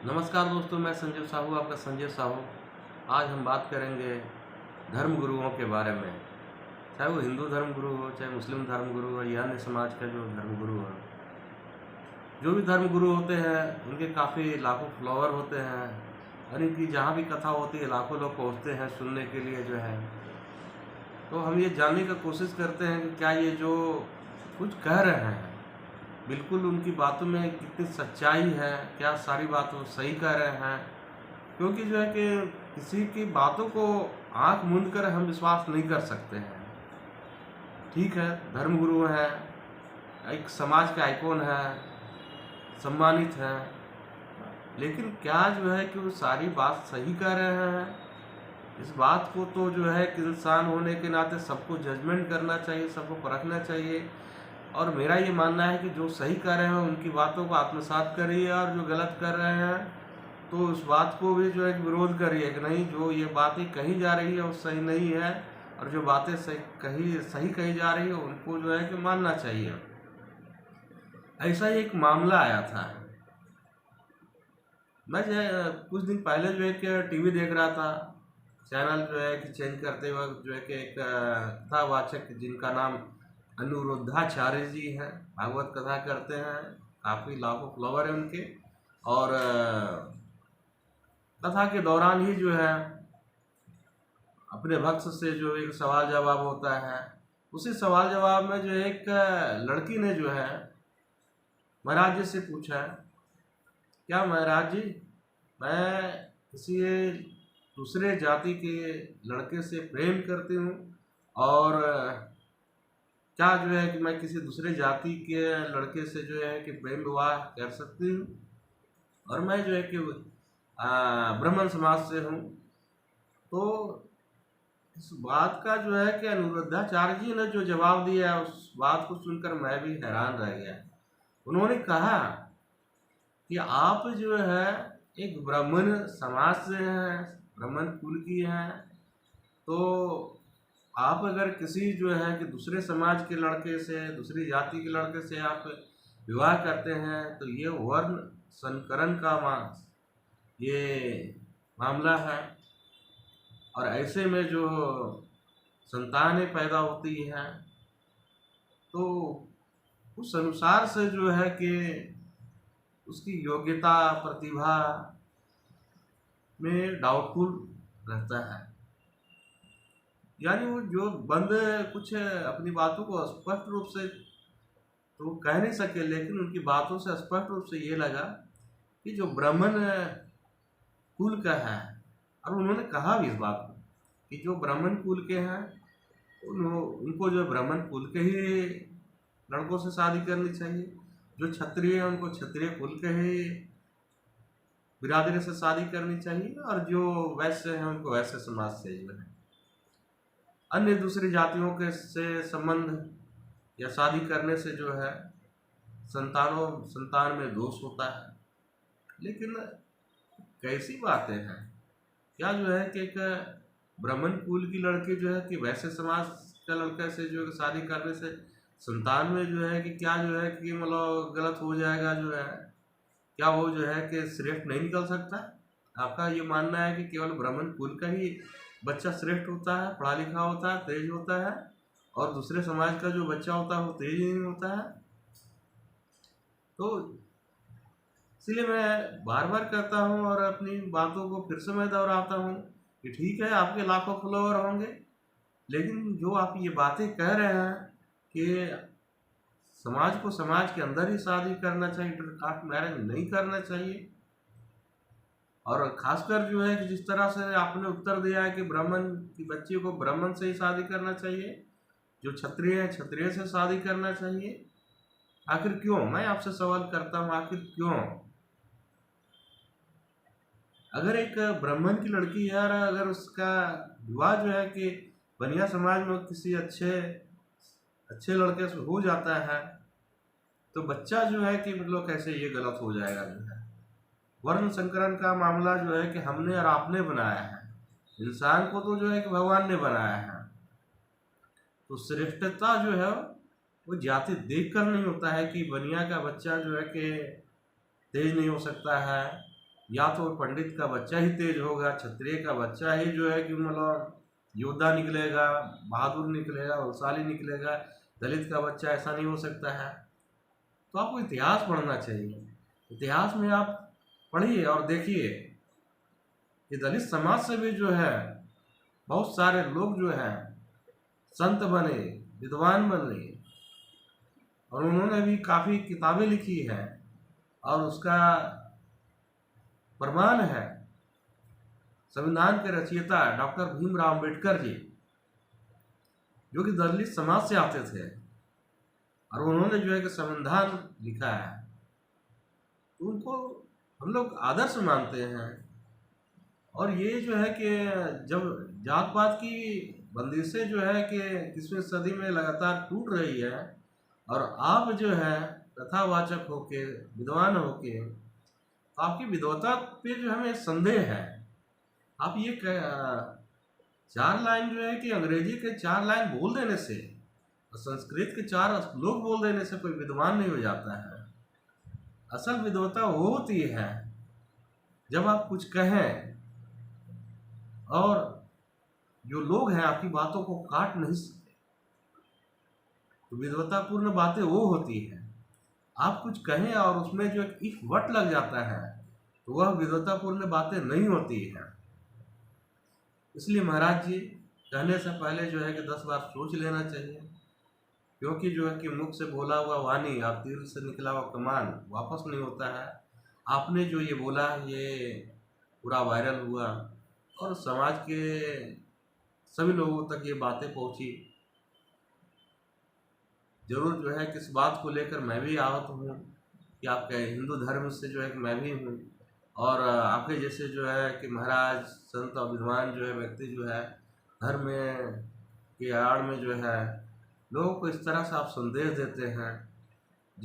नमस्कार दोस्तों, मैं संजीव साहू, आपका संजीव साहू। आज हम बात करेंगे धर्म गुरुओं के बारे में। चाहे वो हिंदू धर्म गुरु हो, चाहे मुस्लिम धर्म गुरु हो या अन्य समाज का जो धर्म गुरु हो। जो भी धर्म गुरु होते हैं उनके काफ़ी लाखों फॉलोअर होते हैं और इनकी जहाँ भी कथा होती है लाखों लोग पहुँचते हैं सुनने के लिए जो है। तो हम ये जानने का कोशिश करते हैं कि क्या ये जो कुछ कह रहे हैं बिल्कुल उनकी बातों में कितनी सच्चाई है, क्या सारी बात वो सही कह रहे हैं। क्योंकि जो है कि किसी की बातों को आंख मूंद कर हम विश्वास नहीं कर सकते हैं। ठीक है, धर्मगुरु हैं, एक समाज के आइकॉन है, सम्मानित हैं, लेकिन क्या जो है कि वो सारी बात सही कह रहे हैं? इस बात को तो जो है कि इंसान होने के नाते सबको जजमेंट करना चाहिए, सबको परखना चाहिए। और मेरा ये मानना है कि जो सही कर रहे हैं उनकी बातों को आत्मसात करिए और जो गलत कर रहे हैं तो उस बात को भी जो है कि विरोध करिए कि नहीं, जो ये बातें कही जा रही है वो सही नहीं है और जो बातें सही कही जा रही है उनको जो है कि मानना चाहिए। ऐसा ही एक मामला आया था। मैं जो है कुछ दिन पहले जो है कि टीवी देख रहा था। चैनल जो है कि चेंज करते वक्त जो है कि एक कथावाचक जिनका नाम अनुरुद्धाचार्य जी हैं, भागवत कथा करते हैं, काफ़ी लाखों फॉलोवर हैं उनके। और कथा के दौरान ही जो है अपने भक्त से जो एक सवाल जवाब होता है, उसी सवाल जवाब में जो एक लड़की ने जो है महाराज जी से पूछा, क्या महाराज जी, मैं किसी दूसरे जाति के लड़के से प्रेम करती हूँ और क्या जो है कि मैं किसी दूसरे जाति के लड़के से जो है कि प्रेम विवाह कर सकती हूँ, और मैं जो है कि ब्राह्मण समाज से हूँ। तो इस बात का जो है कि अनुरुद्धाचार्य जी ने जो जवाब दिया उस बात को सुनकर मैं भी हैरान रह गया। उन्होंने कहा कि आप जो है एक ब्राह्मण समाज से हैं, ब्राह्मण कुल की हैं, तो आप अगर किसी जो है कि दूसरे समाज के लड़के से, दूसरी जाति के लड़के से आप विवाह करते हैं तो ये वर्ण संकरण का ये मामला है। और ऐसे में जो संतानें पैदा होती हैं तो उस अनुसार से जो है कि उसकी योग्यता प्रतिभा में डाउटफुल रहता है। यानी वो जो बंदे कुछ अपनी बातों को स्पष्ट रूप से तो कह नहीं सके, लेकिन उनकी बातों से स्पष्ट रूप से ये लगा कि जो ब्राह्मण कुल का है, और उन्होंने कहा भी इस बात को कि जो ब्राह्मण कुल के हैं उनको जो ब्राह्मण कुल के ही लड़कों से शादी करनी चाहिए, जो क्षत्रिय हैं उनको क्षत्रिय कुल के ही बिरादरी से शादी करनी चाहिए, और जो वैश्य हैं उनको वैश्य समाज से ही है। अन्य दूसरी जातियों के से संबंध या शादी करने से जो है संतान में दोष होता है। लेकिन कैसी बातें हैं, क्या जो है कि एक ब्राह्मण कुल की लड़की जो है कि वैसे समाज का लड़का से जो है शादी करने से संतान में जो है कि क्या जो है कि मतलब गलत हो जाएगा, जो है क्या वो जो है कि श्रेष्ठ नहीं निकल सकता? आपका ये मानना है कि केवल ब्राह्मण कुल का ही बच्चा श्रेष्ठ होता है, पढ़ा लिखा होता है, तेज होता है, और दूसरे समाज का जो बच्चा होता है वो तेज नहीं होता है? तो इसलिए मैं बार बार कहता हूँ और अपनी बातों को फिर से मैं दोहराता हूँ कि ठीक है, आपके लाखों फॉलोअर होंगे, लेकिन जो आप ये बातें कह रहे हैं कि समाज को समाज के अंदर ही शादी करना चाहिए, इंटरकास्ट मैरिज नहीं करना चाहिए, और खासकर जो है कि जिस तरह से आपने उत्तर दिया है कि ब्राह्मण की बच्ची को ब्राह्मण से ही शादी करना चाहिए, जो क्षत्रिय है क्षत्रिय से शादी करना चाहिए, आखिर क्यों? मैं आपसे सवाल करता हूँ, आखिर क्यों? अगर एक ब्राह्मण की लड़की है और अगर उसका विवाह जो है कि बनिया समाज में किसी अच्छे लड़के से हो जाता है तो बच्चा जो है कि मतलब कैसे ये गलत हो जाएगा? जो है वर्ण संकरण का मामला जो है कि हमने और आपने बनाया है, इंसान को तो जो है कि भगवान ने बनाया है। तो श्रेष्ठता जो है वो जाति देख कर नहीं होता है कि बनिया का बच्चा जो है कि तेज नहीं हो सकता है, या तो पंडित का बच्चा ही तेज होगा, क्षत्रिय का बच्चा ही जो है कि मतलब योद्धा निकलेगा, बहादुर निकलेगा, बलशाली निकलेगा, दलित का बच्चा ऐसा नहीं हो सकता है। तो आपको इतिहास पढ़ना चाहिए। इतिहास में आप पढ़िए और देखिए कि दलित समाज से भी जो है बहुत सारे लोग जो हैं संत बने, विद्वान बने, और उन्होंने भी काफ़ी किताबें लिखी हैं, और उसका प्रमाण है संविधान के रचयिता डॉक्टर भीमराव अम्बेडकर जी, जो कि दलित समाज से आते थे, और उन्होंने जो है कि संविधान लिखा है। तो उनको हम लोग आदर्श मानते हैं। और ये जो है कि जब जात पात की बंदिशें जो है कि 21वीं सदी में लगातार टूट रही है, और आप जो है कथावाचक होके, विद्वान होके, तो आपकी विद्वता पे जो हमें संदेह है। आप ये 4 लाइन जो है कि अंग्रेजी के 4 लाइन बोल देने से और संस्कृत के 4 श्लोक बोल देने से कोई विद्वान नहीं हो जाता है। असल विद्वता वो होती है जब आप कुछ कहें और जो लोग हैं आपकी बातों को काट नहीं सकते। तो विद्वतापूर्ण बातें वो होती है, आप कुछ कहें और उसमें जो एक वट लग जाता है, तो वह विद्वतापूर्ण बातें नहीं होती है। इसलिए महाराज जी, कहने से पहले जो है कि 10 बार सोच लेना चाहिए, क्योंकि जो है कि मुख से बोला हुआ वाणी और तीर से निकला हुआ कमान वापस नहीं होता है। आपने जो ये बोला ये पूरा वायरल हुआ और समाज के सभी लोगों तक ये बातें पहुंची। जरूर जो है कि इस बात को लेकर मैं भी आहत हूँ कि आपके हिंदू धर्म से जो है कि मैं भी हूँ, और आपके जैसे जो है कि महाराज, संत और विद्वान जो है व्यक्ति जो है धर्म में की आड़ में जो है लोगों को इस तरह से आप संदेश देते हैं